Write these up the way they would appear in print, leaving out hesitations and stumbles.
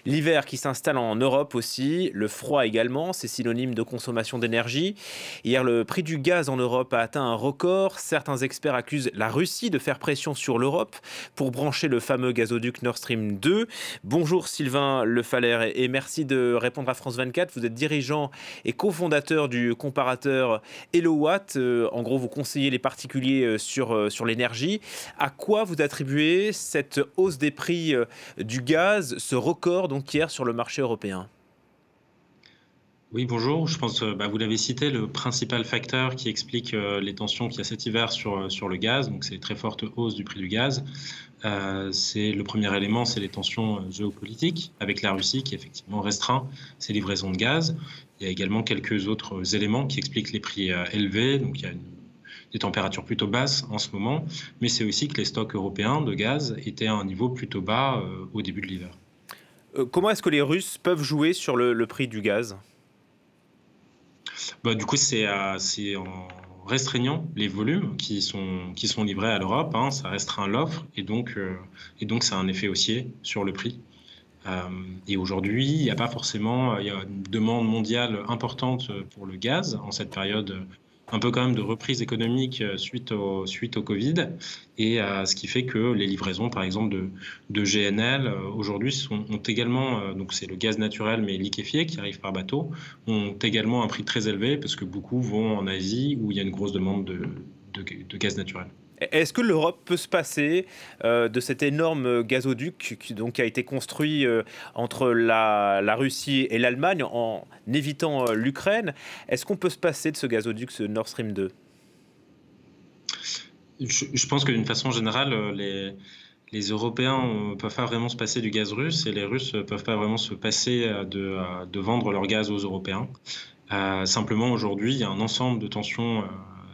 L'hiver qui s'installe en Europe aussi, le froid également, c'est synonyme de consommation d'énergie. Hier, le prix du gaz en Europe a atteint un record. Certains experts accusent la Russie de faire pression sur l'Europe pour brancher le fameux gazoduc Nord Stream 2. Bonjour Sylvain Le Faller et merci de répondre à France 24. Vous êtes dirigeant et cofondateur du comparateur Elowatt. En gros, vous conseillez les particuliers sur l'énergie. À quoi vous attribuez cette hausse des prix du gaz, ce record donc hier sur le marché européen? Oui, bonjour. Je pense, vous l'avez cité, le principal facteur qui explique, les tensions qu'il y a cet hiver sur le gaz, donc c'est une très forte hausse du prix du gaz. C'est le premier élément, c'est les tensions, géopolitiques avec la Russie qui effectivement restreint ses livraisons de gaz. Il y a également quelques autres éléments qui expliquent les prix, élevés. Donc il y a des températures plutôt basses en ce moment, mais c'est aussi que les stocks européens de gaz étaient à un niveau plutôt bas, au début de l'hiver. Comment est-ce que les Russes peuvent jouer sur le prix du gaz? Du coup, c'est en restreignant les volumes qui sont livrés à l'Europe, hein, ça restreint l'offre et donc ça a un effet haussier sur le prix. Et aujourd'hui, il y a pas forcément, il y a une demande mondiale importante, pour le gaz en cette période, un peu quand même de reprise économique, suite au Covid et ce qui fait que les livraisons, par exemple, de GNL, aujourd'hui ont également, donc c'est le gaz naturel mais liquéfié qui arrive par bateau, ont également un prix très élevé parce que beaucoup vont en Asie où il y a une grosse demande de gaz naturel. Est-ce que l'Europe peut se passer de cet énorme gazoduc qui a été construit entre la Russie et l'Allemagne en évitant l'Ukraine? Est-ce qu'on peut se passer de ce gazoduc, ce Nord Stream 2? Je pense que d'une façon générale, les Européens peuvent pas vraiment se passer du gaz russe et les Russes peuvent pas vraiment se passer de vendre leur gaz aux Européens. Simplement aujourd'hui, il y a un ensemble de tensions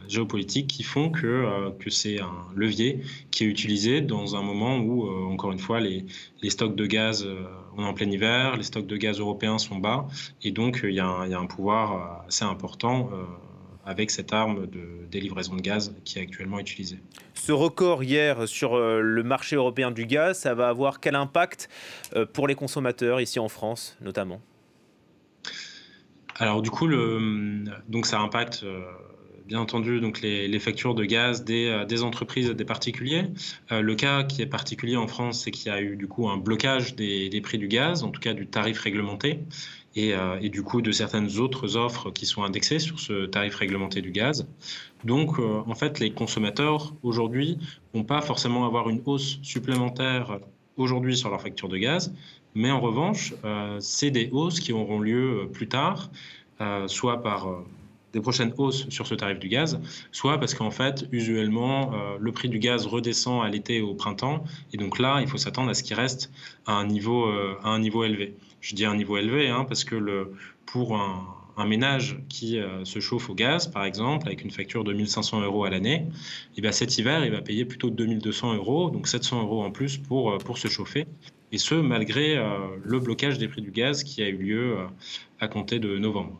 géopolitiques qui font que c'est un levier qui est utilisé dans un moment où, encore une fois, les stocks de gaz, on est en plein hiver, les stocks de gaz européens sont bas et donc il y a un pouvoir assez important avec cette arme des livraisons de gaz qui est actuellement utilisée. Ce record hier sur le marché européen du gaz, ça va avoir quel impact pour les consommateurs ici en France notamment? Alors du coup, donc ça impacte, bien entendu donc les factures de gaz des entreprises et des particuliers. Le cas qui est particulier en France, c'est qu'il y a eu du coup un blocage des prix du gaz, en tout cas du tarif réglementé et du coup de certaines autres offres qui sont indexées sur ce tarif réglementé du gaz. Donc, en fait, les consommateurs aujourd'hui vont pas forcément avoir une hausse supplémentaire aujourd'hui sur leur facture de gaz, mais en revanche, c'est des hausses qui auront lieu, plus tard, soit par, des prochaines hausses sur ce tarif du gaz, soit parce qu'en fait, usuellement, le prix du gaz redescend à l'été et au printemps et donc là, il faut s'attendre à ce qu'il reste à un niveau élevé. Je dis un niveau élevé, hein, parce que pour un ménage qui, se chauffe au gaz, par exemple, avec une facture de 1 500 € à l'année et bah, cet hiver, il va payer plutôt 2 200 €, donc 700 € en plus pour se chauffer et ce malgré, le blocage des prix du gaz qui a eu lieu, à compter de novembre.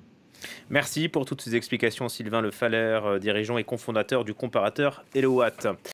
Merci pour toutes ces explications Sylvain Le Faller, dirigeant et cofondateur du comparateur Elowatt.